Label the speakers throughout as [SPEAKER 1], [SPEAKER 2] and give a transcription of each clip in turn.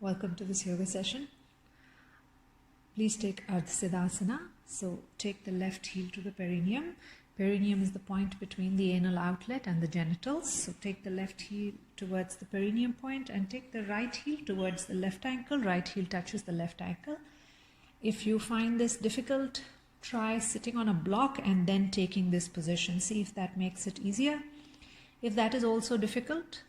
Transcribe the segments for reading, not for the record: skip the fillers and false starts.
[SPEAKER 1] Welcome to this yoga session. Please take Ardha Siddhasana. So take the left heel to the perineum. Perineum is the point between the anal outlet and the genitals. So take the left heel towards the perineum point and take the right heel towards the left ankle. Right heel touches the left ankle. If you find this difficult, try sitting on a block and then taking this position. See if that makes it easier. If that is also difficult,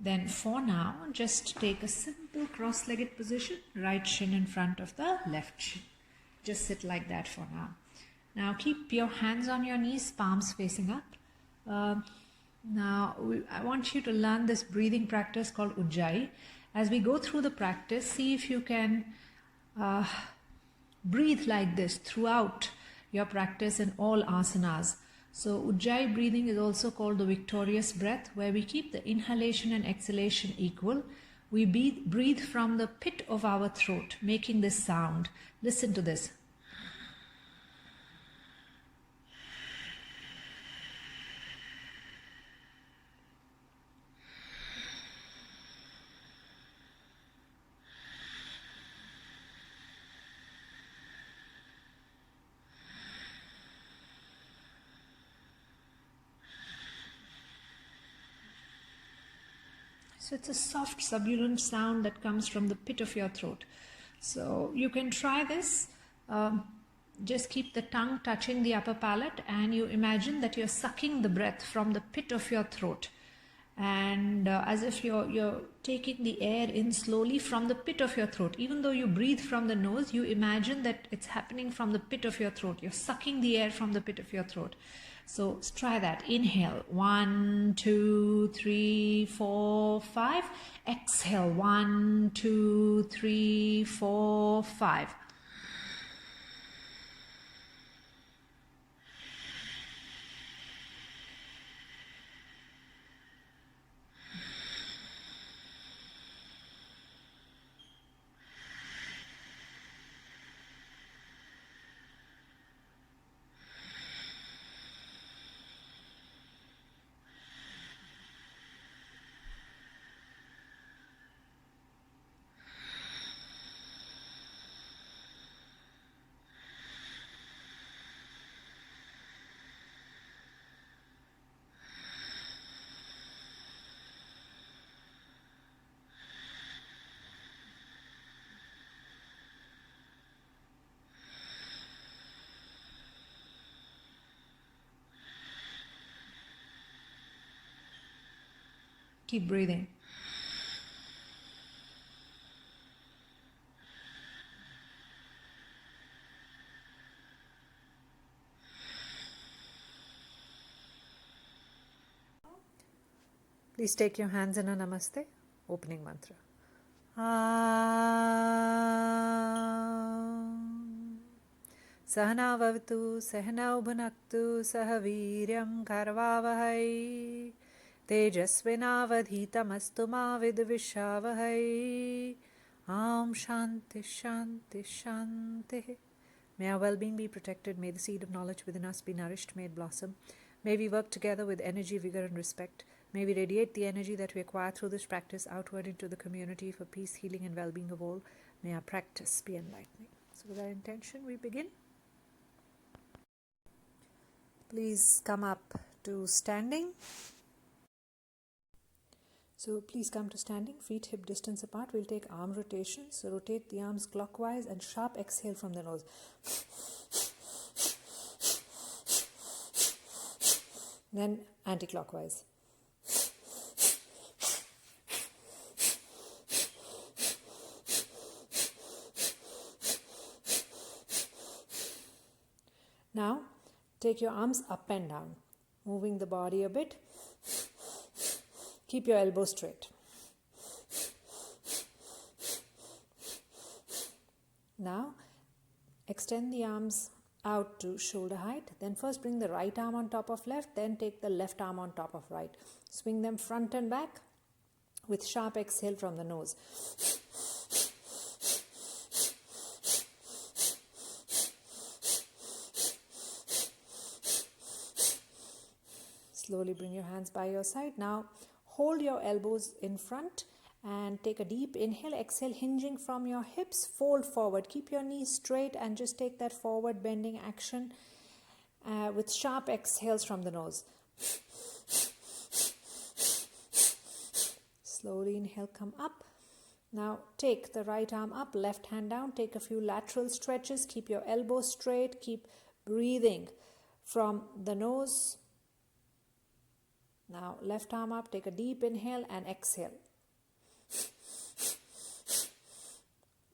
[SPEAKER 1] then for now, just take a simple cross-legged position, right shin in front of the left shin. Just sit like that for now. Now keep your hands on your knees, palms facing up. I want you to learn this breathing practice called Ujjayi. As we go through the practice, see if you can breathe like this throughout your practice in all asanas. So Ujjayi breathing is also called the victorious breath, where we keep the inhalation and exhalation equal. We breathe from the pit of our throat, making this sound. Listen to this. So it's a soft sibilant sound that comes from the pit of your throat. So you can try this. Just keep the tongue touching the upper palate and you imagine that you're sucking the breath from the pit of your throat. And as if you're taking the air in slowly from the pit of your throat. Even though you breathe from the nose, you imagine that it's happening from the pit of your throat. You're sucking the air from the pit of your throat. So let's try that. Inhale, 1, 2, 3, 4, 5. Exhale, 1, 2, 3, 4, 5. Keep breathing. Please take your hands in a namaste, opening mantra. Sahana vavatu, sahana bhunaktu, sahaviryam karvavahai, tejasvinavadhitamastu ma vidvishavahai. Am Shanti Shanti Shanti. May our well-being be protected. May the seed of knowledge within us be nourished. May it blossom. May we work together with energy, vigor and respect. May we radiate the energy that we acquire through this practice outward into the community for peace, healing and well-being of all. May our practice be enlightening. So with our intention, we begin. Please come up to standing. So please come to standing, feet hip distance apart. We'll take arm rotations. So rotate the arms clockwise and sharp exhale from the nose. Then anti-clockwise. Now take your arms up and down, moving the body a bit. Keep your elbows straight. Now extend the arms out to shoulder height. Then first bring the right arm on top of left, then take the left arm on top of right. Swing them front and back with sharp exhale from the nose. Slowly bring your hands by your side. Now hold your elbows in front And take a deep inhale, exhale, hinging from your hips, fold forward. Keep your knees straight and just take that forward bending action with sharp exhales from the nose. Slowly inhale, come up. Now take the right arm up, left hand down. Take a few lateral stretches. Keep your elbows straight. Keep breathing from the nose. Now left arm up, take a deep inhale and exhale.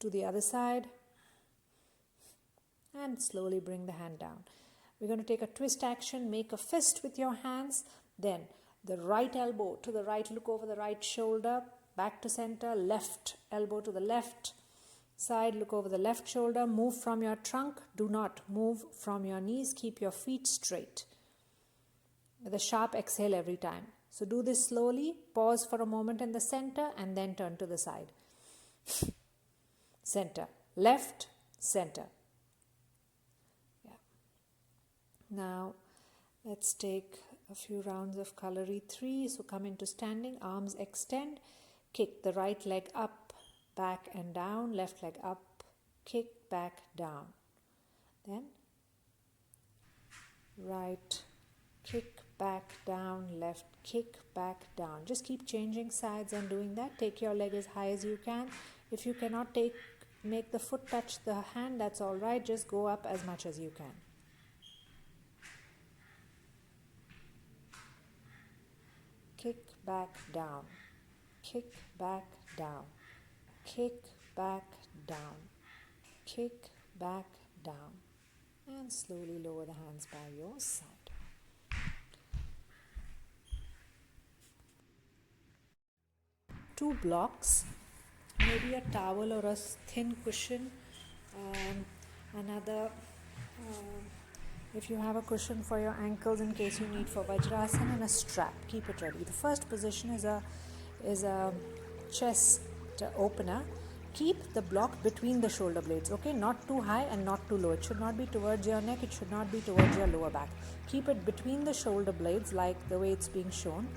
[SPEAKER 1] To the other side. And slowly bring the hand down. We're going to take a twist action. Make a fist with your hands. Then the right elbow to the right, look over the right shoulder, back to center, left elbow to the left side, look over the left shoulder, move from your trunk, do not move from your knees, keep your feet straight. With a sharp exhale every time. So do this slowly, pause for a moment in the center and then turn to the side. Center, left, center. Yeah. Now let's take a few rounds of Kalari 3. So come into standing, arms extend, kick the right leg up, back and down, left leg up, kick, back, down. Then right, kick, back, down, left, kick, back, down. Just keep changing sides and doing that. Take your leg as high as you can. If you cannot make the foot touch the hand, that's all right. Just go up as much as you can. Kick, back, down. Kick, back, down. Kick, back, down. Kick, back, down. And slowly lower the hands by your side. Two blocks, maybe a towel or a thin cushion, if you have a cushion for your ankles in case you need for Vajrasana, and a strap, keep it ready. The first position is a chest opener. Keep the block between the shoulder blades, okay? Not too high and not too low. It should not be towards your neck, it should not be towards your lower back. Keep it between the shoulder blades like the way it's being shown,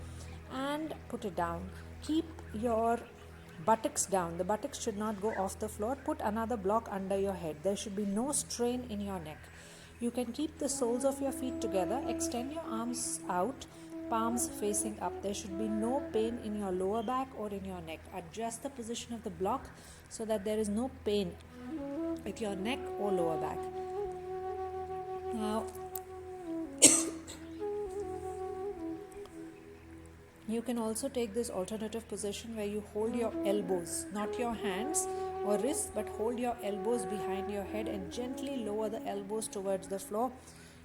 [SPEAKER 1] and put it down. Keep your buttocks down. The buttocks should not go off the floor. Put another block under your head. There should be no strain in your neck. You can keep the soles of your feet together. Extend your arms out, palms facing up. There should be no pain in your lower back or in your neck. Adjust the position of the block so that there is no pain with your neck or lower back. Now, you can also take this alternative position where you hold your elbows, not your hands or wrists, but hold your elbows behind your head and gently lower the elbows towards the floor.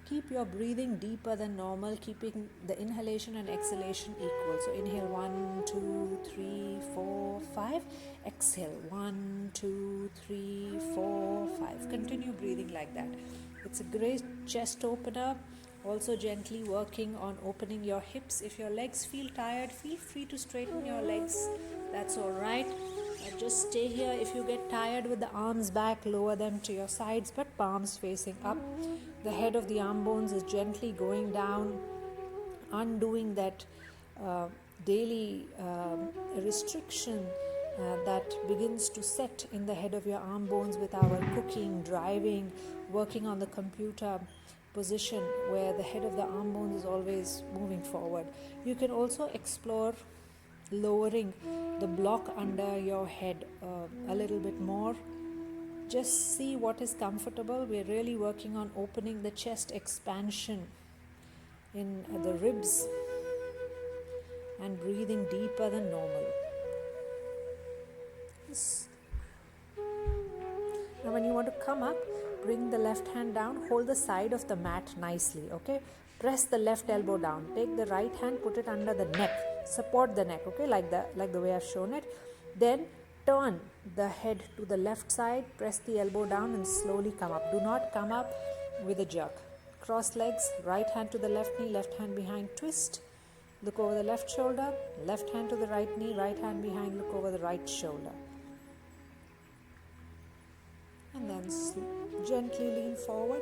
[SPEAKER 1] Keep your breathing deeper than normal, keeping the inhalation and exhalation equal. So inhale 1, 2, 3, 4, 5. Exhale 1, 2, 3, 4, 5. Continue breathing like that. It's a great chest opener. Also gently working on opening your hips. If your legs feel tired, feel free to straighten your legs. That's all right. Just stay here. If you get tired with the arms back, lower them to your sides, but palms facing up. The head of the arm bones is gently going down, undoing that daily restriction that begins to set in the head of your arm bones with our cooking, driving, working on the computer position where the head of the arm bones is always moving forward. You can also explore lowering the block under your head a little bit more. Just see what is comfortable. We're really working on opening the chest expansion in the ribs and breathing deeper than normal. Now when you want to come up, bring the left hand down, hold the side of the mat nicely, okay? Press the left elbow down. Take the right hand, put it under the neck. Support the neck, okay? Like the way I've shown it. Then turn the head to the left side, press the elbow down and slowly come up. Do not come up with a jerk. Cross legs, right hand to the left knee, left hand behind, twist. Look over the left shoulder, left hand to the right knee, right hand behind, look over the right shoulder. And then gently lean forward.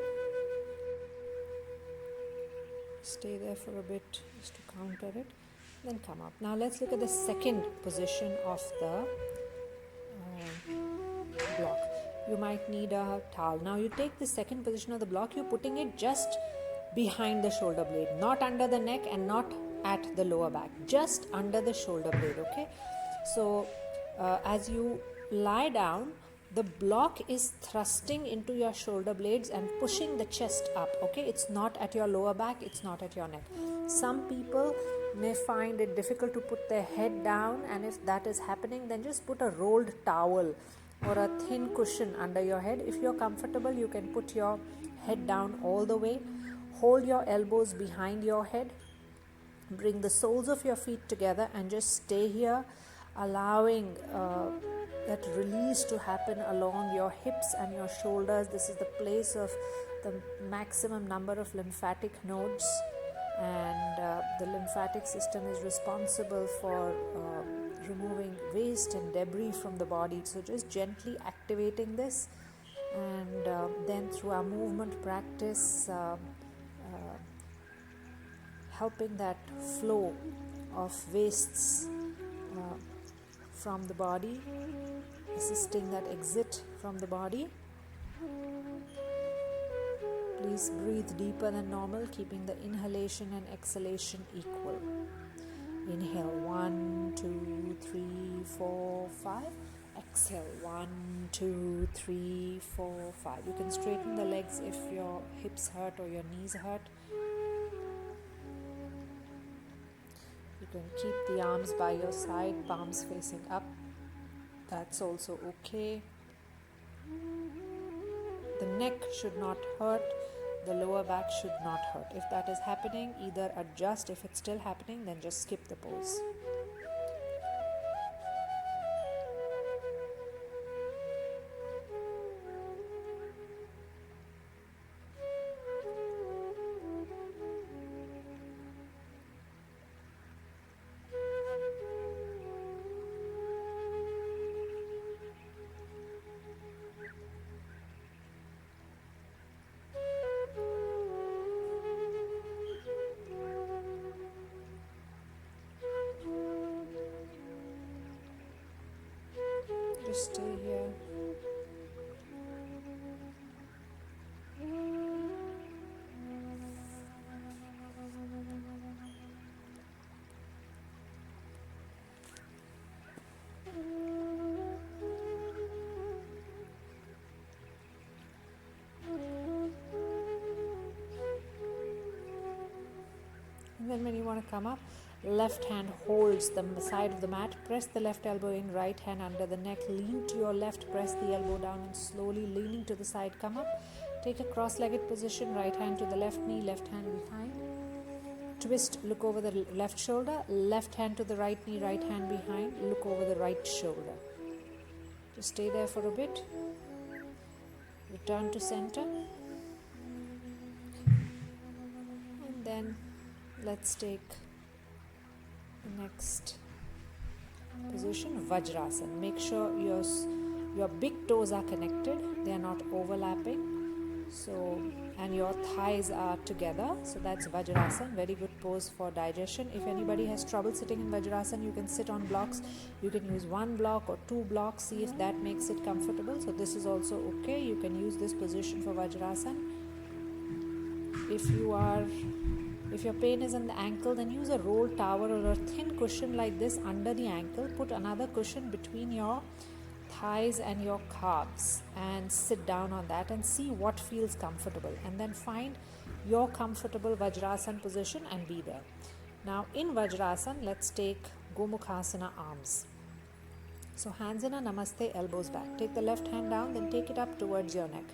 [SPEAKER 1] Stay there for a bit just to counter it. then come up. Now let's look at the second position of the block. You might need a towel. Now you take the second position of the block, you're putting it just behind the shoulder blade, not under the neck and not at the lower back, just under the shoulder blade. Okay, so as you lie down, the block is thrusting into your shoulder blades and pushing the chest up. Okay, it's not at your lower back, it's not at your neck. Some people may find it difficult to put their head down, and if that is happening, then just put a rolled towel or a thin cushion under your head. If you're comfortable, you can put your head down all the way. Hold your elbows behind your head. Bring the soles of your feet together and just stay here, allowing that release to happen along your hips and your shoulders. This is the place of the maximum number of lymphatic nodes, and the lymphatic system is responsible for removing waste and debris from the body. So just gently activating this, and then through our movement practice, helping that flow of wastes from the body, assisting that exit from the body. Please breathe deeper than normal, keeping the inhalation and exhalation equal. Inhale 1, 2, 3, 4, 5. Exhale 1, 2, 3, 4, 5. You can straighten the legs if your hips hurt or your knees hurt. You can keep the arms by your side, palms facing up. That's also okay. The neck should not hurt. The lower back should not hurt. If that is happening, either adjust. If it's still happening, then just skip the pose. Just stay here. And then when you want to come up, left hand holds the side of the mat. Press the left elbow in, right hand under the neck. Lean to your left, press the elbow down, and slowly leaning to the side, come up. Take a cross-legged position, right hand to the left knee, left hand behind. Twist, look over the left shoulder, left hand to the right knee, right hand behind, look over the right shoulder. Just stay there for a bit. Return to center. And then let's take the next position, Vajrasana. Make sure your big toes are connected, they are not overlapping. So, and your thighs are together. So that's Vajrasana, very good pose for digestion. If anybody has trouble sitting in Vajrasana, you can sit on blocks. You can use one block or two blocks, see if that makes it comfortable. So this is also okay. You can use this position for Vajrasana. If your pain is in the ankle, then use a roll towel or a thin cushion like this under the ankle. Put another cushion between your thighs and your calves and sit down on that and see what feels comfortable, and then find your comfortable Vajrasana position and be there. Now in Vajrasana, let's take Gomukhasana arms. So hands in a namaste, elbows back. Take the left hand down, then take it up towards your neck,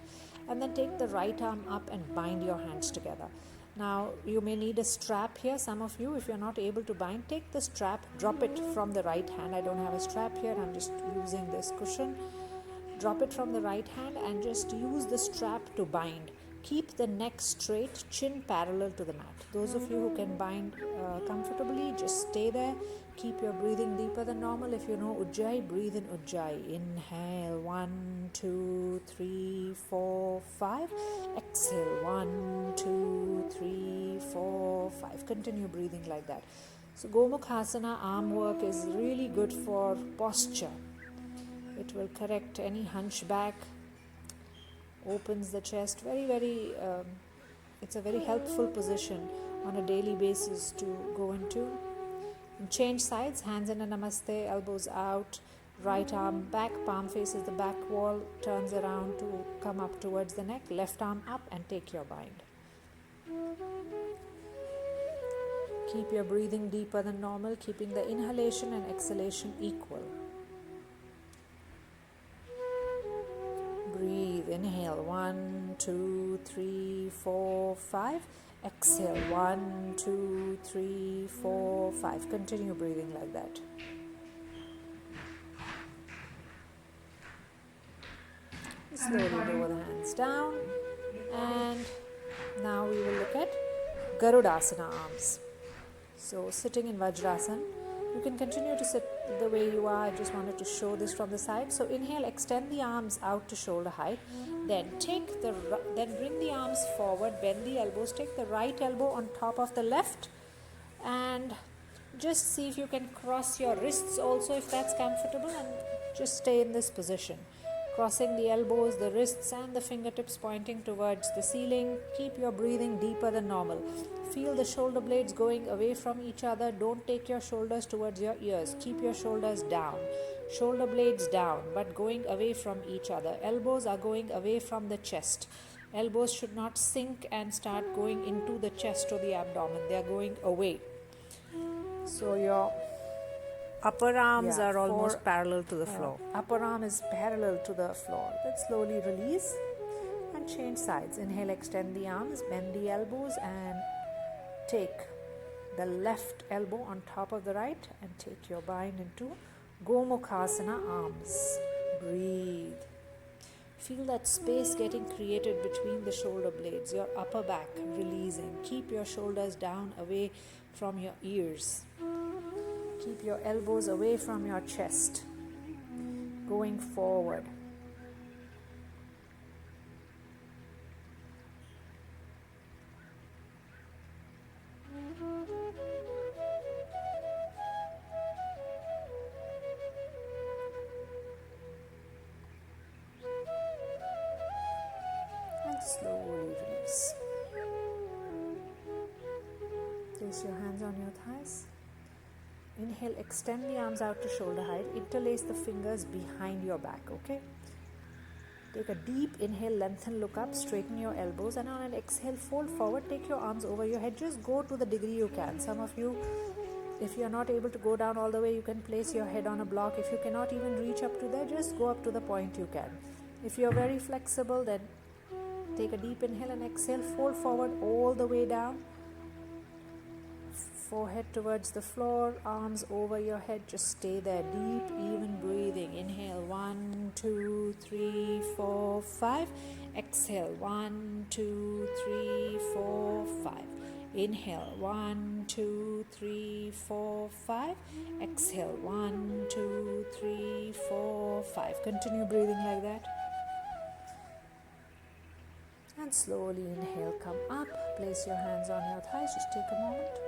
[SPEAKER 1] and then take the right arm up and bind your hands together. Now you may need a strap here. Some of you, if you're not able to bind, take the strap, drop it from the right hand. I don't have a strap here, I'm just using this cushion. Drop it from the right hand and just use the strap to bind. Keep the neck straight, chin parallel to the mat. Those of you who can bind comfortably, just stay there. Keep your breathing deeper than normal. If you know Ujjayi, breathe in Ujjayi. Inhale 1, 2, 3, 4, 5. Exhale 1, 2, 3, 4, 5. Continue breathing like that. So Gomukhasana arm work is really good for posture. It will correct any hunchback, opens the chest. It's a very helpful position on a daily basis to go into. And change sides, hands in a namaste, elbows out, right arm back, palm faces the back wall, turns around to come up towards the neck, left arm up and take your bind. Keep your breathing deeper than normal, keeping the inhalation and exhalation equal. Breathe, inhale 1, 2, 3, 4, 5. Exhale 1, 2, 3, 4, 5. Continue breathing like that. Slowly lower the hands down, and now we will look at Garudasana arms. So sitting in Vajrasana, you can continue to sit the way you are. I just wanted to show this from the side. So inhale, extend the arms out to shoulder height. Then bring the arms forward, bend the elbows, take the right elbow on top of the left, and just see if you can cross your wrists also if that's comfortable, and just stay in this position. Crossing the elbows, the wrists and the fingertips pointing towards the ceiling. Keep your breathing deeper than normal. Feel the shoulder blades going away from each other. Don't take your shoulders towards your ears. Keep your shoulders down. Shoulder blades down, but going away from each other. Elbows are going away from the chest. Elbows should not sink and start going into the chest or the abdomen. They are going away. So your upper arms are almost parallel to the floor. Upper arm is parallel to the floor. Then slowly release and change sides. Inhale, extend the arms, bend the elbows and take the left elbow on top of the right and take your bind into Gomukhasana arms. Breathe. Feel that space getting created between the shoulder blades, your upper back releasing. Keep your shoulders down away from your ears. Keep your elbows away from your chest. Going forward. And slowly release. Place your hands on your thighs. Inhale, extend the arms out to shoulder height. Interlace the fingers behind your back, okay? Take a deep inhale, lengthen, look up, straighten your elbows, and on an exhale, fold forward, take your arms over your head. Just go to the degree you can. Some of you, if you're not able to go down all the way, you can place your head on a block. If you cannot even reach up to there, just go up to the point you can. If you're very flexible, then take a deep inhale and exhale, fold forward all the way down. Forehead towards the floor, arms over your head, just stay there. Deep, even breathing. Inhale 1, 2, 3, 4, 5. Exhale 1, 2, 3, 4, 5. Inhale 1, 2, 3, 4, 5. Exhale 1, 2, 3, 4, 5. Continue breathing like that. And slowly inhale, come up. Place your hands on your thighs. Just take a moment.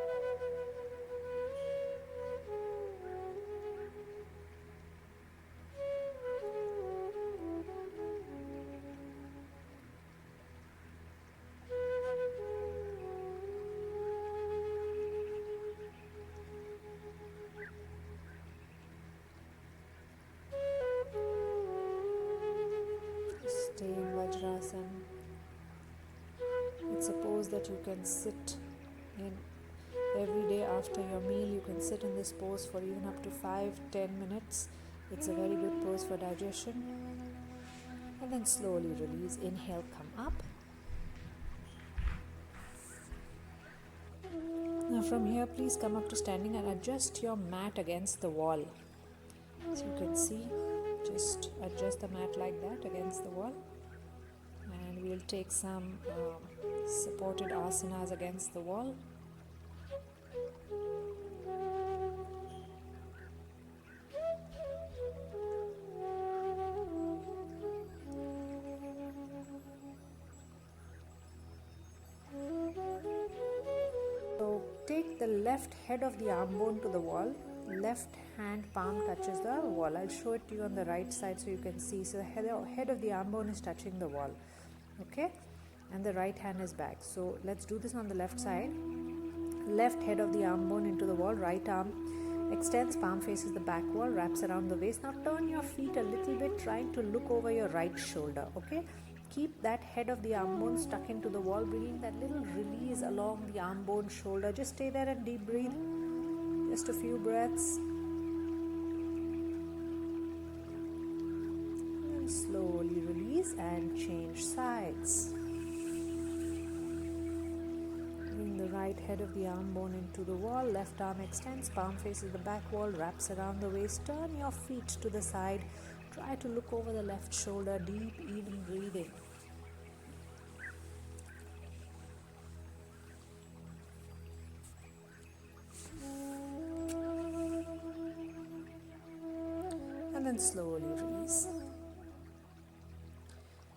[SPEAKER 1] Stay in Vajrasana. It's supposed that you can sit in every day after your meal. You can sit in this pose for even up to 5-10 minutes. It's a very good pose for digestion. And then slowly release. Inhale, come up. Now from here, please come up to standing and adjust your mat against the wall. So you can see, just adjust the mat like that against the wall. And we'll take some supported asanas against the wall. So take the left head of the arm bone to the wall. Left hand palm touches the wall. I'll show it to you on the right side so you can see. So the head of the arm bone is touching the wall. Okay? And the right hand is back. So let's do this on the left side. Left head of the arm bone into the wall. Right arm extends, palm faces the back wall, wraps around the waist. Now turn your feet a little bit, trying to look over your right shoulder. Okay? Keep that head of the arm bone stuck into the wall, bringing that little release along the arm bone shoulder. Just stay there and deep breathe. Just a few breaths. And slowly release and change sides. Bring the right head of the arm bone into the wall. Left arm extends, palm faces the back wall, wraps around the waist. Turn your feet to the side. Try to look over the left shoulder, deep, even breathing. And then slowly release.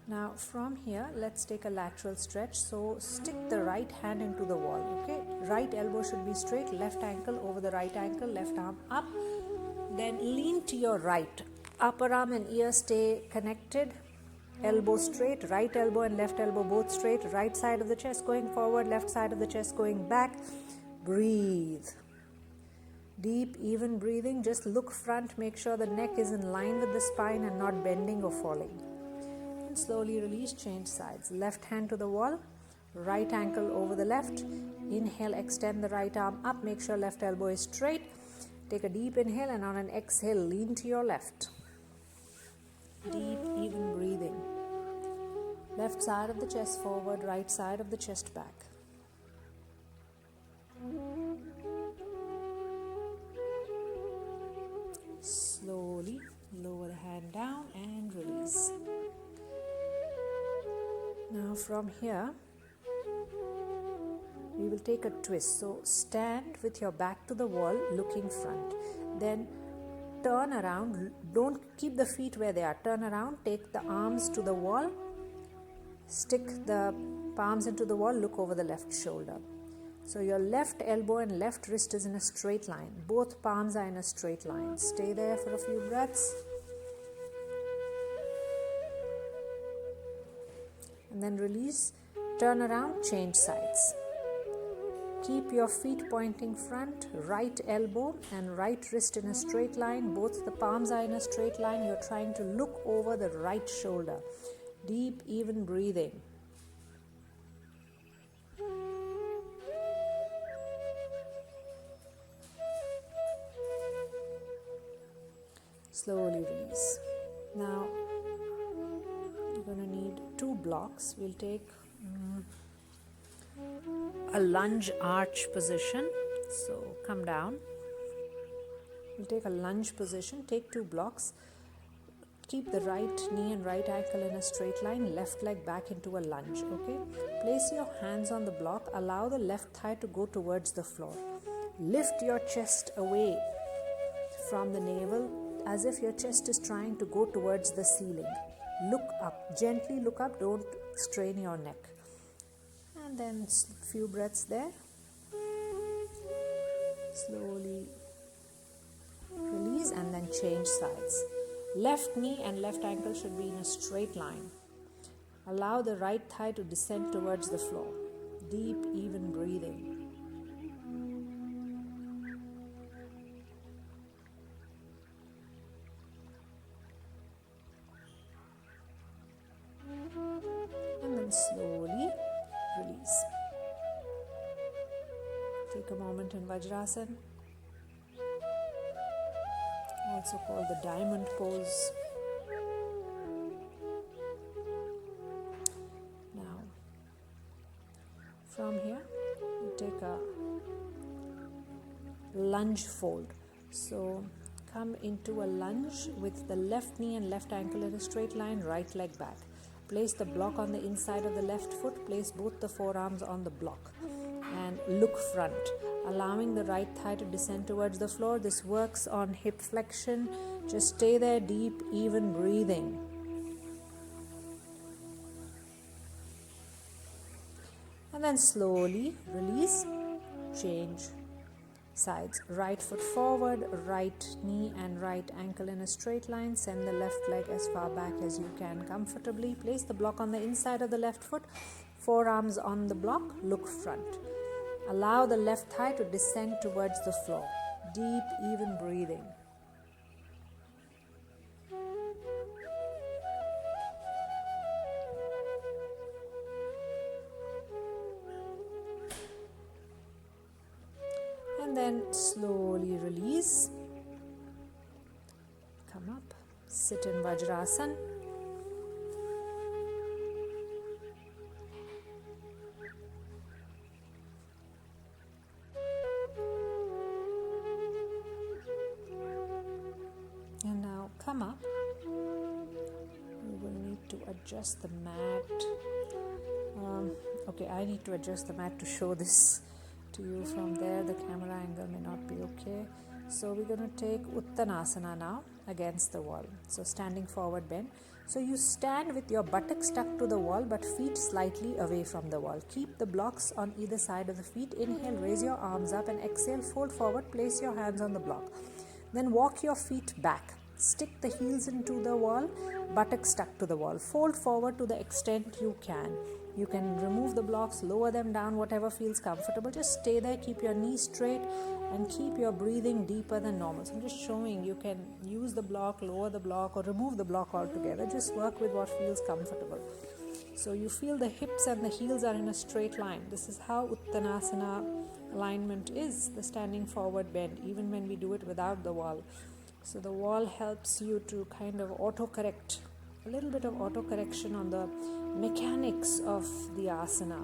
[SPEAKER 1] Now from here, let's take a lateral stretch. So stick the right hand into the wall. Okay, right elbow should be straight, left ankle over the right ankle, left arm up. Then lean to your right. Upper arm and ear stay connected. Elbow straight, right elbow and left elbow both straight. Right side of the chest going forward, left side of the chest going back. Breathe. Deep, even breathing. Just look front. Make sure the neck is in line with the spine and not bending or falling. And slowly release, change sides. Left hand to the wall, right ankle over the left. Inhale, extend the right arm up. Make sure left elbow is straight. Take a deep inhale and on an exhale, lean to your left. Deep, even breathing. Left side of the chest forward, right side of the chest back. Slowly lower the hand down and release. Now from here, we will take a twist. So stand with your back to the wall, looking front. Then turn around. Don't keep the feet where they are. Turn around, take the arms to the wall, stick the palms into the wall, look over the left shoulder. So your left elbow and left wrist is in a straight line. Both palms are in a straight line. Stay there for a few breaths. And then release. Turn around, change sides. Keep your feet pointing front, right elbow and right wrist in a straight line. Both the palms are in a straight line. You're trying to look over the right shoulder. Deep, even breathing. Slowly release. Now, you're going to need 2 blocks. We'll take a lunge arch position. So come down. We'll take a lunge position. Take 2 blocks. Keep the right knee and right ankle in a straight line. Left leg back into a lunge. Okay. Place your hands on the block. Allow the left thigh to go towards the floor. Lift your chest away from the navel as if your chest is trying to go towards the ceiling. Look up. Gently look up. Don't strain your neck. And then a few breaths there. Slowly release and then change sides. Left knee and left ankle should be in a straight line. Allow the right thigh to descend towards the floor. Deep, even breathing. And then slowly release. Take a moment in Vajrasana, also called the diamond pose. Now, from here, you take a lunge fold. So, come into a lunge with the left knee and left ankle in a straight line, right leg back. Place the block on the inside of the left foot. Place both the forearms on the block and look front, allowing the right thigh to descend towards the floor. This works on hip flexion. Just stay there, deep, even breathing. And then slowly release, change sides. Right foot forward, right knee and right ankle in a straight line. Send the left leg as far back as you can comfortably. Place the block on the inside of the left foot. Forearms on the block, look front. Allow the left thigh to descend towards the floor. Deep, even breathing. And then slowly release. Come up, sit in Vajrasana. And now come up. We will need to adjust the mat. Okay, I need to adjust the mat to show this to you from there. The camera angle may not be okay. So we're going to take Uttanasana now against the wall. So standing forward bend. So you stand with your buttocks stuck to the wall but feet slightly away from the wall. Keep the blocks on either side of the feet. Inhale, raise your arms up, and exhale, fold forward, place your hands on the block. Then walk your feet back. Stick the heels into the wall, buttocks stuck to the wall. Fold forward to the extent you can. You can remove the blocks, lower them down, whatever feels comfortable. Just stay there, keep your knees straight and keep your breathing deeper than normal. So I'm just showing you can use the block, lower the block or remove the block altogether. Just work with what feels comfortable. So you feel the hips and the heels are in a straight line. This is how Uttanasana alignment is, the standing forward bend, even when we do it without the wall. So the wall helps you to kind of auto-correct, a little bit of auto-correction on the mechanics of the asana.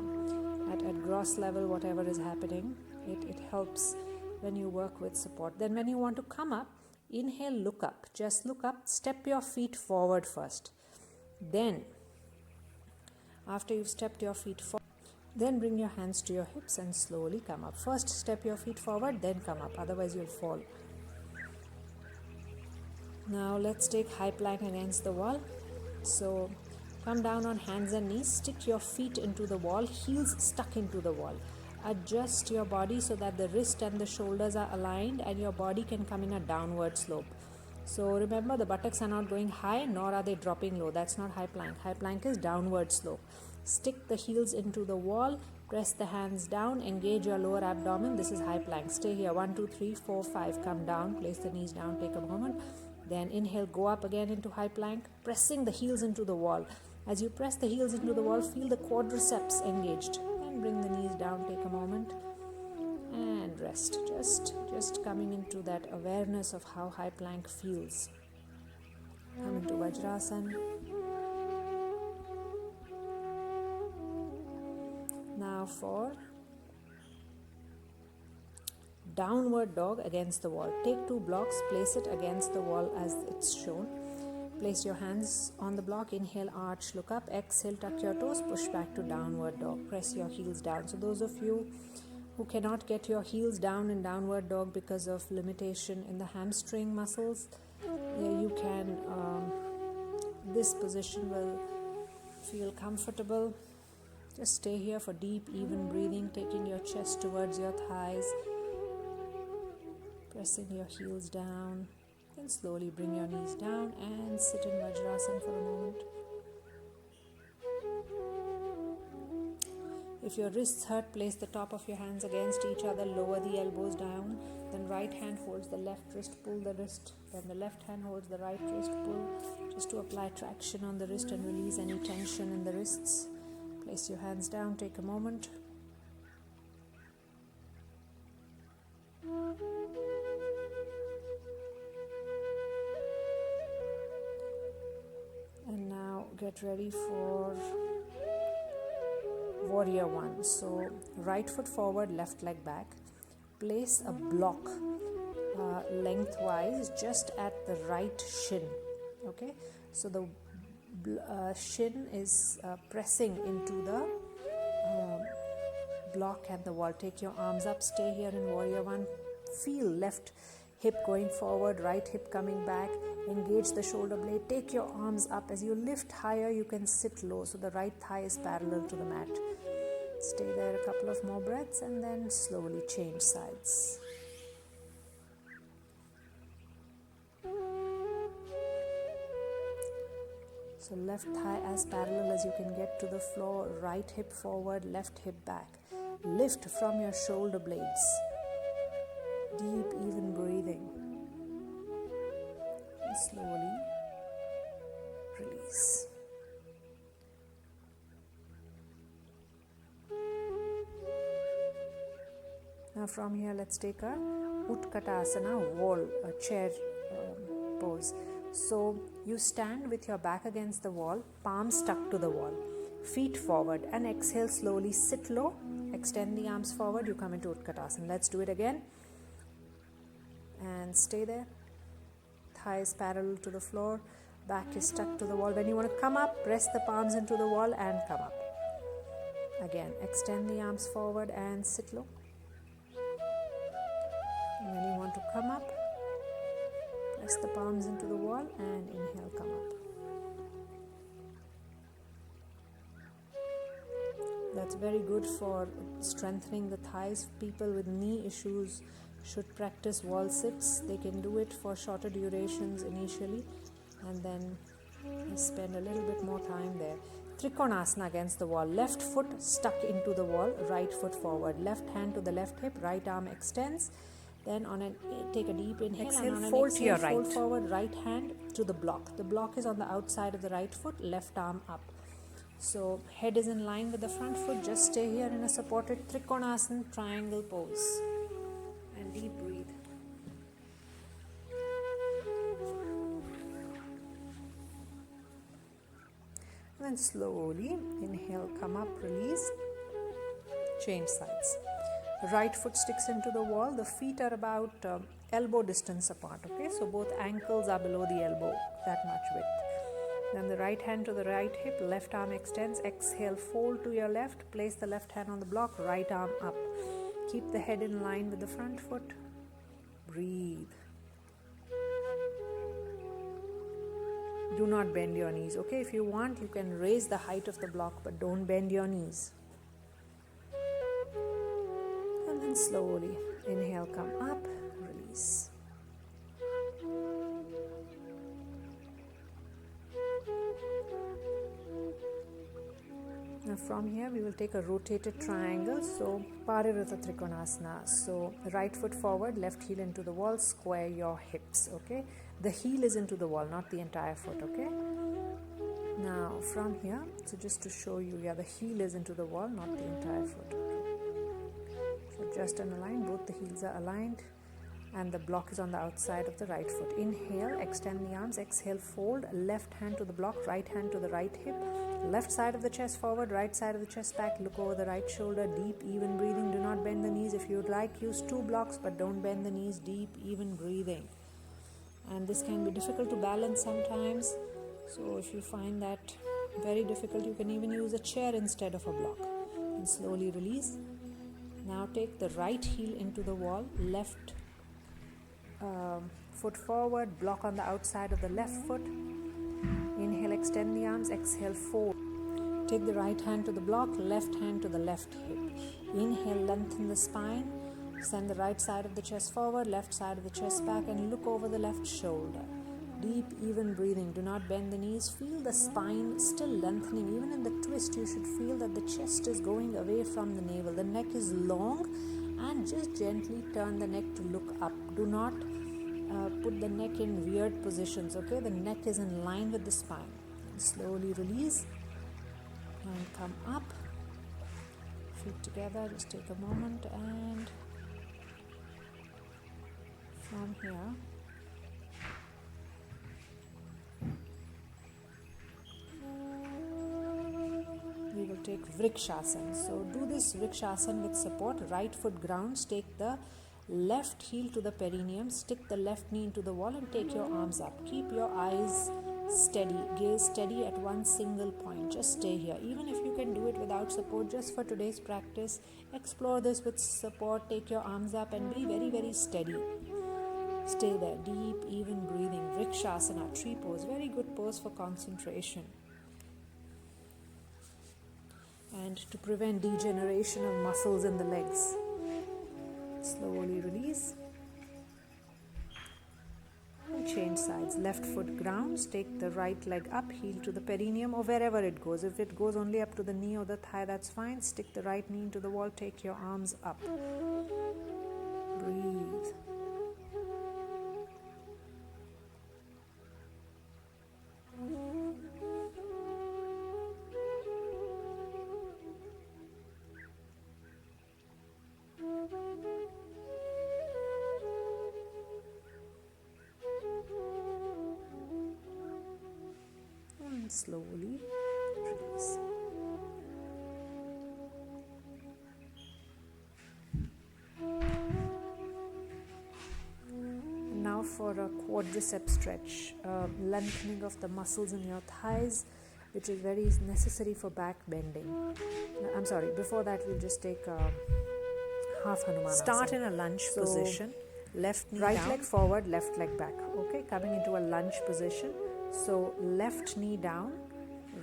[SPEAKER 1] At gross level, whatever is happening, it helps when you work with support. Then when you want to come up, inhale, look up. Just look up, step your feet forward first. Then, after you've stepped your feet forward, then bring your hands to your hips and slowly come up. First step your feet forward, then come up, otherwise you'll fall. Now let's take high plank against the wall. So come down on hands and knees, stick your feet into the wall, heels stuck into the wall. Adjust your body so that the wrist and the shoulders are aligned and your body can come in a downward slope. So remember, the buttocks are not going high nor are they dropping low. That's not high plank. High plank is downward slope. Stick the heels into the wall, press the hands down, engage your lower abdomen. This is high plank. Stay here. 1, 2, 3, 4, 5. Come down, place the knees down, take a moment. Then inhale, go up again into high plank, pressing the heels into the wall. As you press the heels into the wall, feel the quadriceps engaged. And bring the knees down, take a moment. And rest. Just coming into that awareness of how high plank feels. Come into Vajrasana. Now for downward dog against the wall. Take 2 blocks, place it against the wall as it's shown. Place your hands on the block. Inhale, arch, look up. Exhale, tuck your toes, push back to downward dog. Press your heels down. So those of you who cannot get your heels down in downward dog because of limitation in the hamstring muscles, you can, this position will feel comfortable. Just stay here for deep, even breathing, taking your chest towards your thighs, pressing your heels down. Then slowly bring your knees down and sit in Vajrasana for a moment. If your wrists hurt, place the top of your hands against each other, lower the elbows down. Then right hand holds the left wrist, pull the wrist. Then the left hand holds the right wrist, pull, just to apply traction on the wrist and release any tension in the wrists. Place your hands down, take a moment. And now get ready for Warrior One. So right foot forward, left leg back. Place a block lengthwise just at the right shin. Okay, so the shin is pressing into the block and the wall. Take your arms up, stay here in Warrior One. Feel left hip going forward, right hip coming back. Engage the shoulder blade. Take your arms up. As you lift higher, you can sit low, so the right thigh is parallel to the mat. Stay there a couple of more breaths and then slowly change sides. So left thigh as parallel as you can get to the floor, right hip forward, left hip back. Lift from your shoulder blades. Deep, even breathing. And slowly release. Now from here, let's take a Utkatasana wall, a chair pose. So you stand with your back against the wall, palms stuck to the wall, feet forward, and exhale slowly, sit low, extend the arms forward, you come into Utkatasana. Let's do it again. And stay there. Thighs parallel to the floor, back is stuck to the wall. When you want to come up, press the palms into the wall and come up. Again, extend the arms forward and sit low. And when you want to come up, press the palms into the wall and inhale, come up. That's very good for strengthening the thighs. People with knee issues should practice wall sits. They can do it for shorter durations initially and then spend a little bit more time there. Trikonasana against the wall. Left foot stuck into the wall, right foot forward. Left hand to the left hip, right arm extends. Then take a deep inhale. Exhale, and on fold to your right. Fold forward, right hand to the block. The block is on the outside of the right foot, left arm up. So head is in line with the front foot. Just stay here in a supported Trikonasana triangle pose. And deep breathe. And then slowly inhale, come up, release. Change sides. Right foot sticks into the wall. The feet are about elbow distance apart. Okay, so both ankles are below the elbow, that much width. Then the right hand to the right hip, left arm extends. Exhale, fold to your left. Place the left hand on the block, right arm up. Keep the head in line with the front foot. Breathe. Do not bend your knees. Okay, if you want, you can raise the height of the block, but don't bend your knees. And then slowly inhale, come up, release. Now from here we will take a rotated triangle, so Parivrata Trikonasana. So right foot forward, left heel into the wall, square your hips, okay? The heel is into the wall, not the entire foot, okay? Now from here, so just to show you, the heel is into the wall, not the entire foot, okay? So just unalign, both the heels are aligned and the block is on the outside of the right foot. Inhale, extend the arms, exhale, fold, left hand to the block, right hand to the right hip, left side of the chest forward, right side of the chest back, look over the right shoulder, deep, even breathing, do not bend the knees. If you'd like, use 2 blocks, but don't bend the knees, deep, even breathing. And this can be difficult to balance sometimes, so if you find that very difficult, you can even use a chair instead of a block. And slowly release. Now take the right heel into the wall, left foot forward, block on the outside of the left foot. Inhale, extend the arms, exhale, fold. Take the right hand to the block, left hand to the left hip. Inhale, lengthen the spine, send the right side of the chest forward, left side of the chest back, and look over the left shoulder. Deep, even breathing, do not bend the knees, feel the spine still lengthening. Even in the twist, you should feel that the chest is going away from the navel. The neck is long, and just gently turn the neck to look up. Do not put the neck in weird positions, okay? The neck is in line with the spine. And slowly release and come up. Feet together, just take a moment, and from here we will take Vrikshasana. So do this Vrikshasana with support. Right foot grounds, take the left heel to the perineum, stick the left knee into the wall and take your arms up. Keep your eyes steady, gaze steady at one single point. Just stay here. Even if you can do it without support, just for today's practice, explore this with support. Take your arms up and be very, very steady. Stay there, deep, even breathing. Vrikshasana, tree pose, very good pose for concentration and to prevent degeneration of muscles in the legs. Slowly release. And change sides. Left foot grounds, take the right leg up, heel to the perineum or wherever it goes. If it goes only up to the knee or the thigh, that's fine. Stick the right knee into the wall, take your arms up. Breathe. And slowly release. Now for a quadricep stretch, lengthening of the muscles in your thighs, which is very necessary for back bending. I'm sorry, before that we'll just take half Hanuman. Start in a lunge position, left knee right down. Leg forward, left leg back. Okay, coming into a lunge position. So left knee down,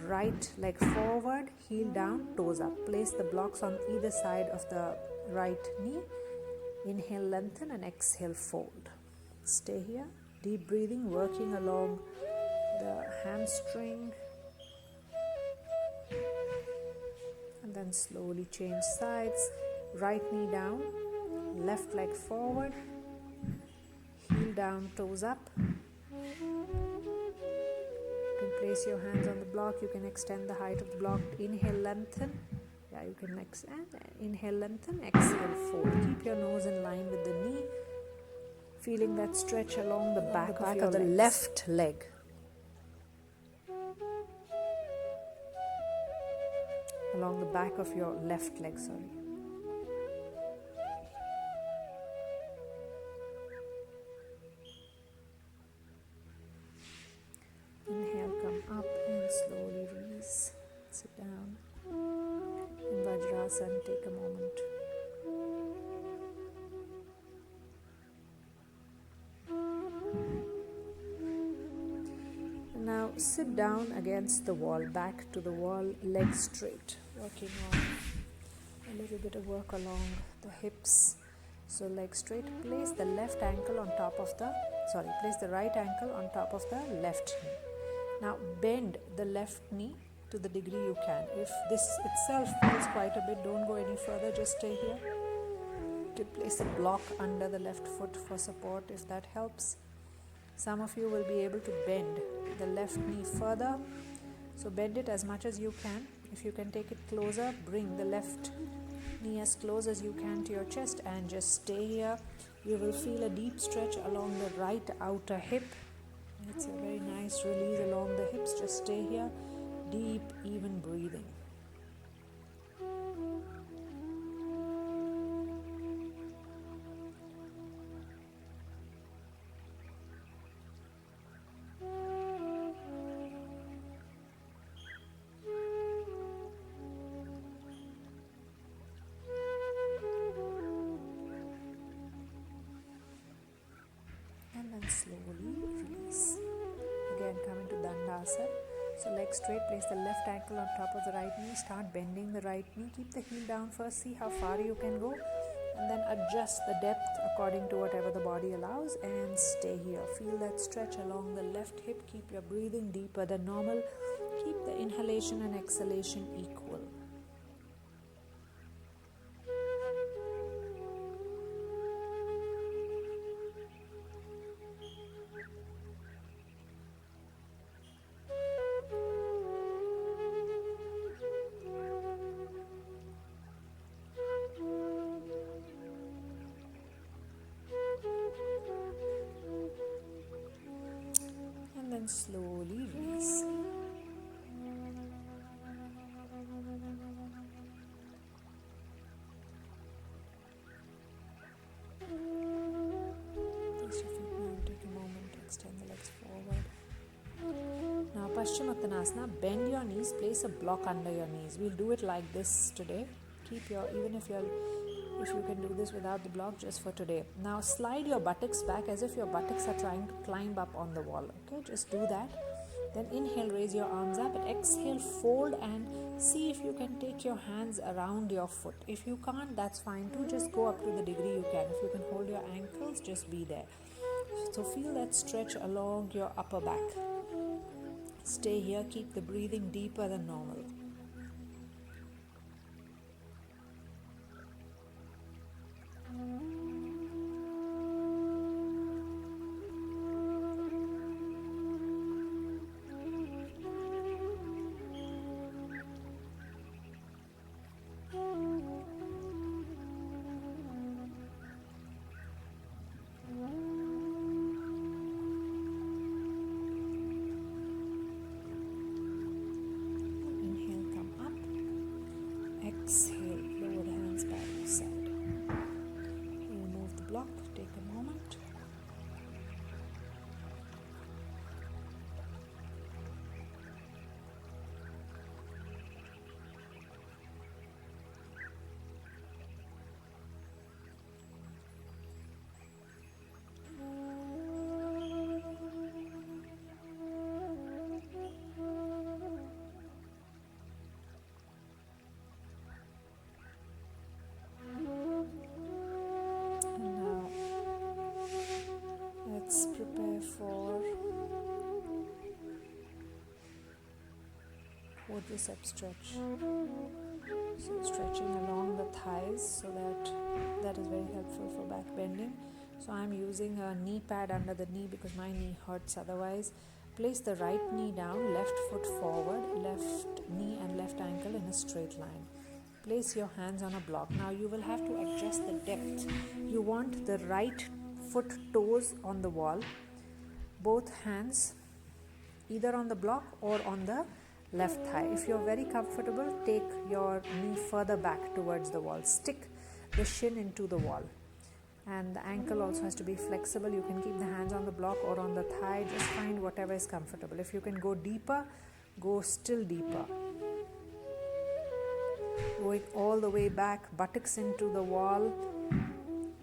[SPEAKER 1] right leg forward, heel down, toes up. Place the blocks on either side of the right knee. Inhale, lengthen, and exhale, fold. Stay here. Deep breathing, working along the hamstring. And then slowly change sides. Right knee down, left leg forward, heel down, toes up. You can place your hands on the block. You can extend the height of the block. Inhale, lengthen. Yeah, you can extend. Inhale, lengthen. Exhale, fold. Keep your nose in line with the knee. Feeling that stretch along the back of the left leg. Along the back of your left leg, sorry. Inhale, come up and slowly release. Sit down. In Vajrasana, take a moment. Now sit down against the wall, back to the wall, legs straight. Working on a little bit of work along the hips. So legs straight. Place the left ankle on top of the, place the right ankle on top of the left knee. Now bend the left knee to the degree you can. If this itself feels quite a bit, don't go any further, just stay here. To place a block under the left foot for support if that helps. Some of you will be able to bend the left knee further. So bend it as much as you can. If you can take it closer, bring the left knee as close as you can to your chest and just stay here. You will feel a deep stretch along the right outer hip. It's a very nice release along the hips. Just stay here. Deep, even breathing. And then slowly release. Again, coming to Dandasana. So legs straight, place the left ankle on top of the right knee. Start bending the right knee. Keep the heel down first. See how far you can go. And then adjust the depth according to whatever the body allows. And stay here. Feel that stretch along the left hip. Keep your breathing deeper than normal. Keep the inhalation and exhalation equal. Slowly release. Place your feet now, take a moment, extend the legs forward. Now Paschimottanasana, bend your knees, place a block under your knees. We'll do it like this today. Keep your, even if you can do this without the block, just for today. Now slide your buttocks back as if your buttocks are trying to climb up on the wall. Okay, just do that. Then inhale, raise your arms up, and exhale, fold, and see if you can take your hands around your foot. If you can't, that's fine too. Just go up to the degree you can. If you can hold your ankles, just be there. So feel that stretch along your upper back. Stay here, keep the breathing deeper than normal. Exhale, lower the hands by your side. Remove the block, take a moment. Let's prepare for quadricep stretch. So stretching along the thighs, so that is very helpful for back bending. So I'm using a knee pad under the knee because my knee hurts otherwise. Place the right knee down, left foot forward, left knee and left ankle in a straight line. Place your hands on a block. Now you will have to adjust the depth. You want the right foot toes on the wall, both hands either on the block or on the left thigh. If you're very comfortable, take your knee further back towards the wall. Stick the shin into the wall, and the ankle also has to be flexible. You can keep the hands on the block or on the thigh. Just find whatever is comfortable. If you can go deeper, go still deeper. Going all the way back, buttocks into the wall,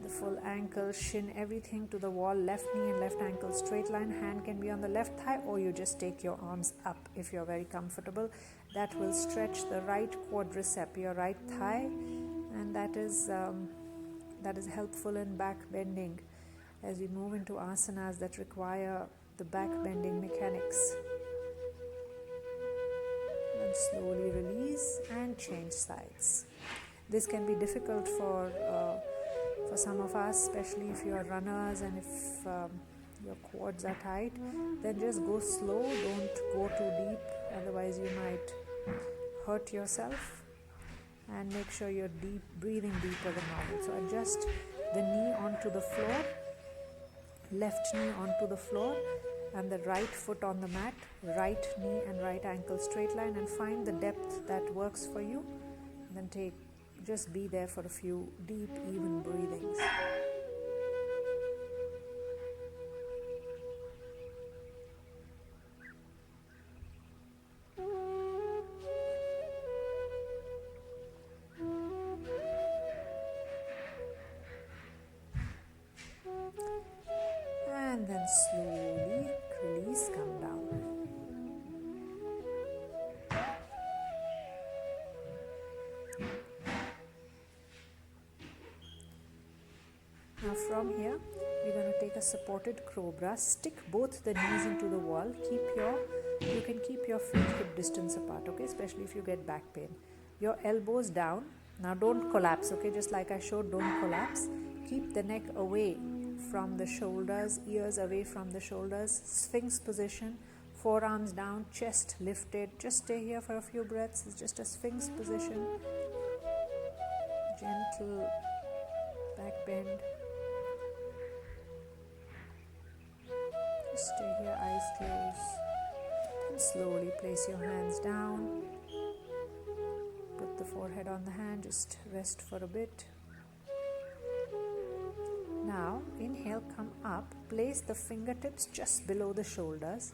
[SPEAKER 1] the full ankle, shin, everything to the wall, left knee and left ankle straight line. Hand can be on the left thigh, or you just take your arms up if you're very comfortable. That will stretch the right quadricep, your right thigh, and that is helpful in back bending as we move into asanas that require the back bending mechanics. And slowly release and change sides. This can be difficult for some of us, especially if you are runners and if your quads are tight. Then just go slow, don't go too deep, otherwise you might hurt yourself. And make sure you're breathing deeper than normal. So adjust the knee onto the floor, left knee onto the floor, and the right foot on the mat, right knee and right ankle straight line, and find the depth that works for you. And then just be there for a few deep, even breathings. And then slowly release, come down. Now from here, we're going to take a supported cobra. Stick both the knees into the wall. You can keep your feet hip distance apart, okay? Especially if you get back pain. Your elbows down. Now don't collapse, okay? Just like I showed, don't collapse. Keep the neck away from the shoulders, ears away from the shoulders. Sphinx position. Forearms down, chest lifted. Just stay here for a few breaths. It's just a sphinx position. Gentle back bend. Stay here, eyes closed, and slowly place your hands down. Put the forehead on the hand, just rest for a bit. Now, inhale, come up, place the fingertips just below the shoulders,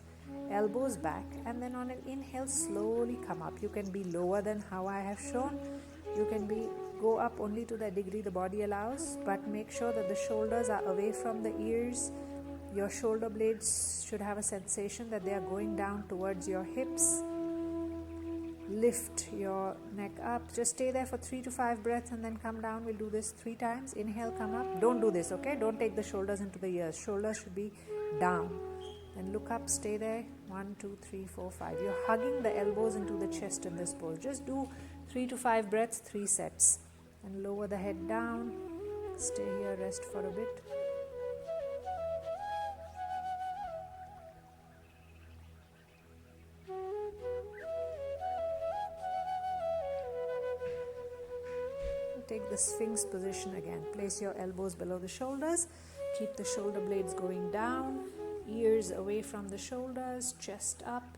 [SPEAKER 1] elbows back, and then on an inhale, slowly come up. You can be lower than how I have shown. You can go up only to the degree the body allows, but make sure that the shoulders are away from the ears. Your shoulder blades should have a sensation that they are going down towards your hips. Lift your neck up. Just stay there for 3 to 5 breaths and then come down. We'll do this 3 times. Inhale, come up. Don't do this, okay? Don't take the shoulders into the ears. Shoulders should be down. Then look up, stay there. 1, 2, 3, 4, 5. You're hugging the elbows into the chest in this pose. Just do 3 to 5 breaths, 3 sets. And lower the head down. Stay here, rest for a bit. Take the Sphinx position again. Place your elbows below the shoulders. Keep the shoulder blades going down. Ears away from the shoulders. Chest up.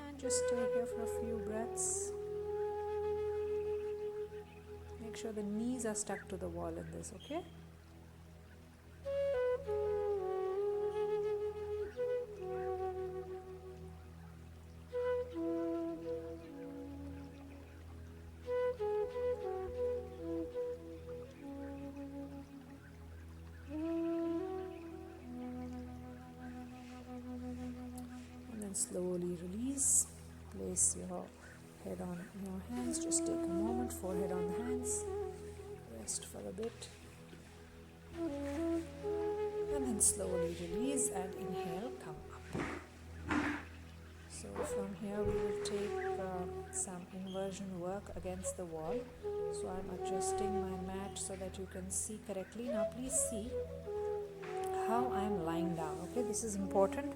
[SPEAKER 1] And just stay here for a few breaths. Make sure the knees are stuck to the wall in this, okay? Slowly release. Place your head on your hands. Just take a moment. Forehead on the hands. Rest for a bit. And then slowly release and inhale. Come up. So from here we will take some inversion work against the wall. So I'm adjusting my mat so that you can see correctly. Now please see how I'm lying down. Okay, this is important.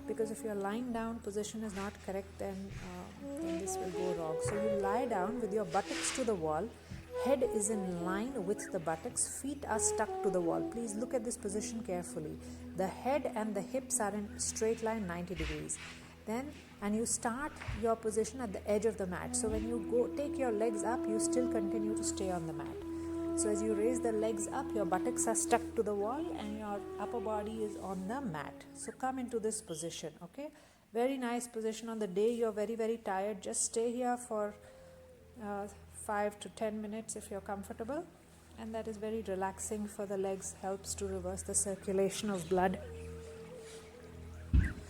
[SPEAKER 1] Because if your lying down position is not correct, then this will go wrong. So you lie down with your buttocks to the wall, head is in line with the buttocks, feet are stuck to the wall. Please look at this position carefully. The head and the hips are in straight line 90 degrees. And you start your position at the edge of the mat. So when you go take your legs up, you still continue to stay on the mat. So as you raise the legs up, your buttocks are stuck to the wall and your upper body is on the mat. So come into this position, okay? Very nice position. On the day you're very, very tired, just stay here for 5 to 10 minutes if you're comfortable. And that is very relaxing for the legs, helps to reverse the circulation of blood.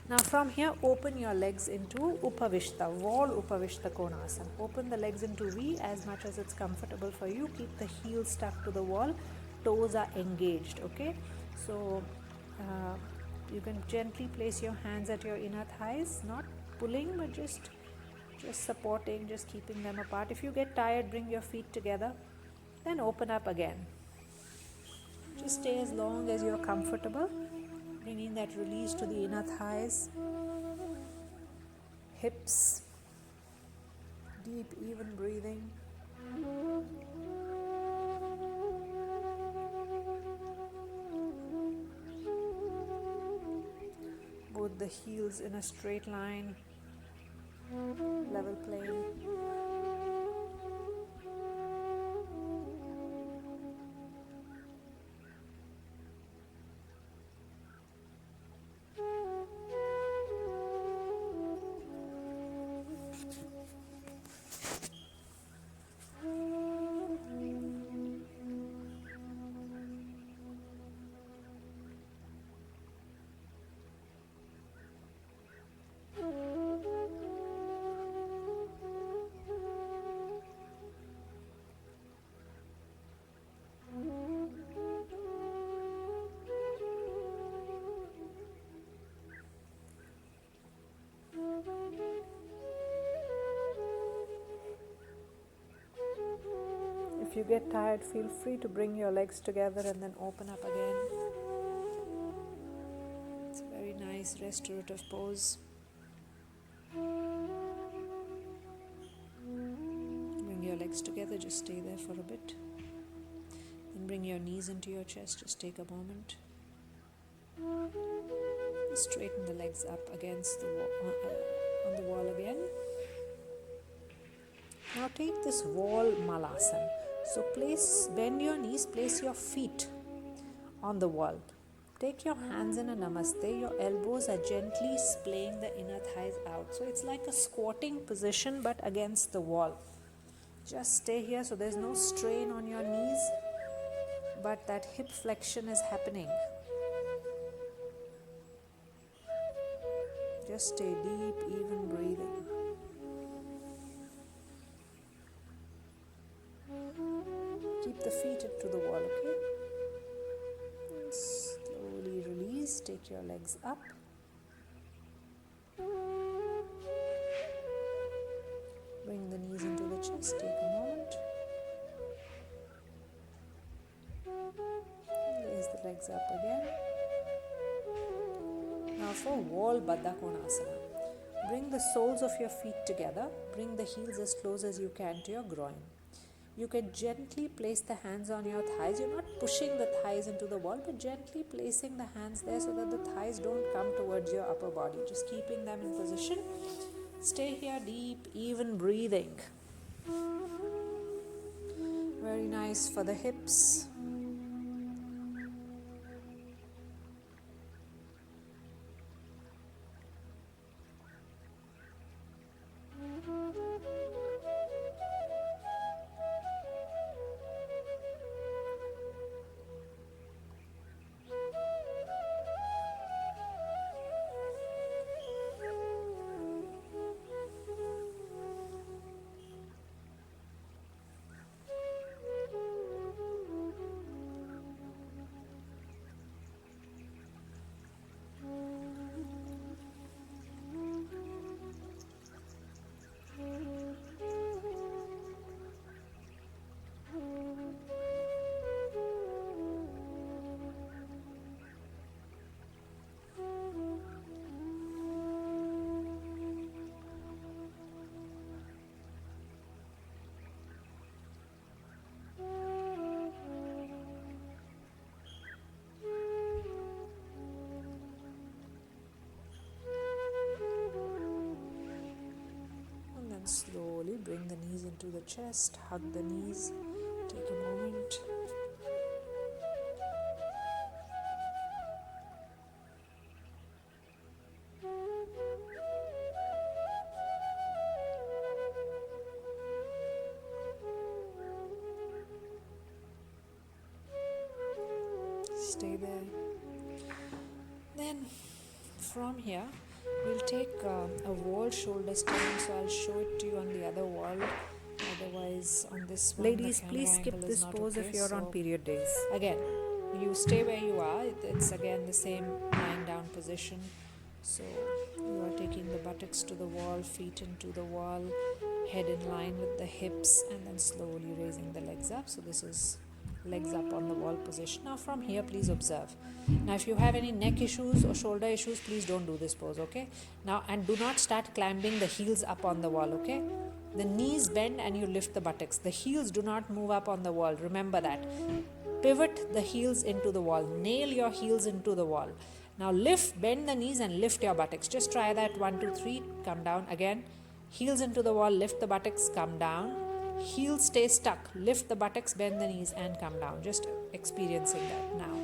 [SPEAKER 1] Now from here, open your legs into Upavishta, wall Upavishta Konasana. Open the legs into V as much as it's comfortable for you. Keep the heels stuck to the wall. Toes are engaged, okay? So you can gently place your hands at your inner thighs, not pulling but just supporting, just keeping them apart. If you get tired, bring your feet together. Then open up again. Just stay as long as you're comfortable. Bringing that release to the inner thighs, hips, deep, even breathing. Both the heels in a straight line, level plane. If you get tired, feel free to bring your legs together and then open up again. It's a very nice restorative pose. Bring your legs together, just stay there for a bit. Then bring your knees into your chest, just take a moment. Straighten the legs up against the wall, on the wall again. Now take this wall malasana. So bend your knees, place your feet on the wall. Take your hands in a namaste. Your elbows are gently splaying the inner thighs out. So it's like a squatting position but against the wall. Just stay here so there's no strain on your knees, but that hip flexion is happening. Just stay deep, even breathing. Just take your legs up. Bring the knees into the chest. Take a moment. Raise the legs up again. Now for wall Baddha Konasana. Bring the soles of your feet together. Bring the heels as close as you can to your groin. You can gently place the hands on your thighs. You're not pushing the thighs into the wall, but gently placing the hands there so that the thighs don't come towards your upper body. Just keeping them in position. Stay here, deep, even breathing. Very nice for the hips. Slowly bring the knees into the chest, hug the knees, take a moment. Stay there. Then from here, we'll take a wall shoulder stand, so I'll show it to you on the other wall. Otherwise, on this one, ladies, please skip this pose if you're on period days. Again, you stay where you are. It's again the same lying down position. So you are taking the buttocks to the wall, feet into the wall, head in line with the hips, and then slowly raising the legs up. So this is legs up on the wall position. Now from here, please observe. Now if you have any neck issues or shoulder issues, please don't do this pose, okay? Now, and do not start climbing the heels up on the wall, okay? The knees bend and you lift the buttocks. The heels do not move up on the wall. Remember that. Pivot the heels into the wall. Nail your heels into the wall. Now lift, bend the knees and lift your buttocks. Just try that. 1, 2, 3. Come down again. Heels into the wall. Lift the buttocks. Come down. Heels stay stuck. Lift the buttocks, bend the knees and come down. Just experiencing that now.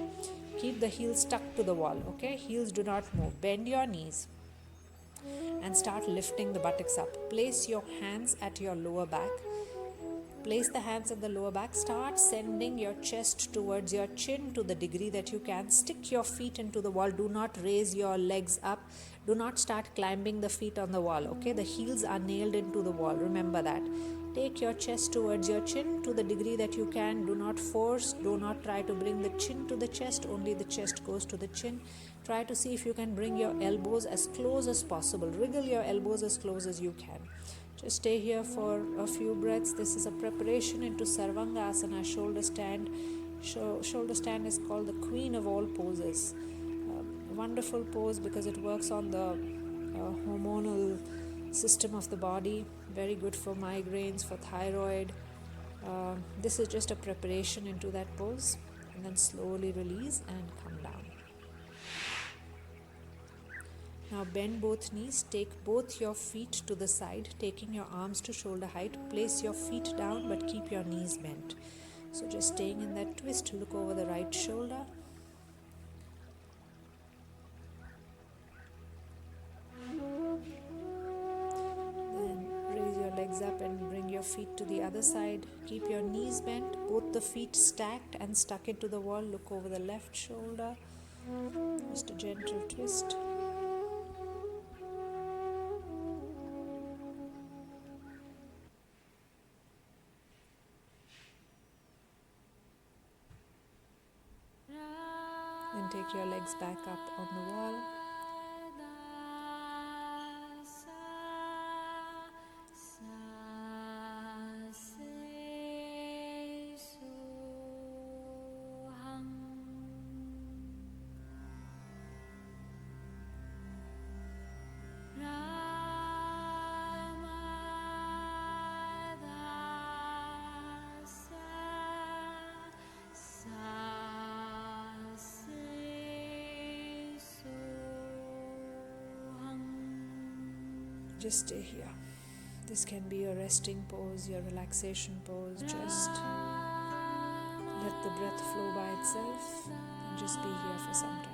[SPEAKER 1] Keep the heels stuck to the wall, okay? Heels do not move. Bend your knees and start lifting the buttocks up. Place your hands at your lower back. Place the hands at the lower back. Start sending your chest towards your chin to the degree that you can. Stick your feet into the wall. Do not raise your legs up. Do not start climbing the feet on the wall, okay? The heels are nailed into the wall. Remember that. Take your chest towards your chin to the degree that you can. Do not force. Do not try to bring the chin to the chest. Only the chest goes to the chin. Try to see if you can bring your elbows as close as possible. Wriggle your elbows as close as you can. Just stay here for a few breaths. This is a preparation into Sarvangasana, shoulder stand. Shoulder stand is called the queen of all poses. Wonderful pose because it works on the hormonal system of the body. Very good for migraines, for thyroid. This is just a preparation into that pose. And then slowly release and come down. Now bend both knees, take both your feet to the side, taking your arms to shoulder height. Place your feet down but keep your knees bent. So just staying in that twist, look over the right shoulder. Then raise your legs up and bring your feet to the other side. Keep your knees bent, both the feet stacked and stuck into the wall. Look over the left shoulder. Just a gentle twist. Then take take your legs back up on the wall. Just stay here. This can be your resting pose, your relaxation pose. Just let the breath flow by itself and just be here for some time.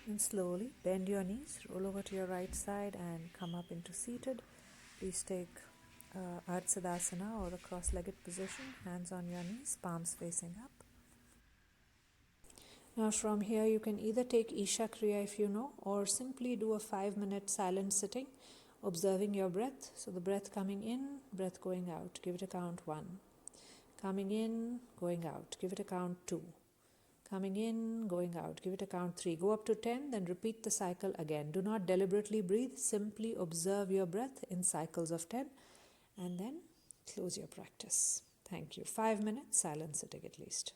[SPEAKER 1] And slowly bend your knees, roll over to your right side and come up into seated. Please take Ardha Siddhasana or the cross-legged position, hands on your knees, palms facing up. Now from here you can either take Isha Kriya if you know, or simply do a 5-minute silent sitting, observing your breath. So the breath coming in, breath going out. Give it a count 1. Coming in, going out. Give it a count 2. Coming in, going out. Give it a count 3. Go up to 10, then repeat the cycle again. Do not deliberately breathe. Simply observe your breath in cycles of 10 and then close your practice. Thank you. 5 minutes silent sitting at least.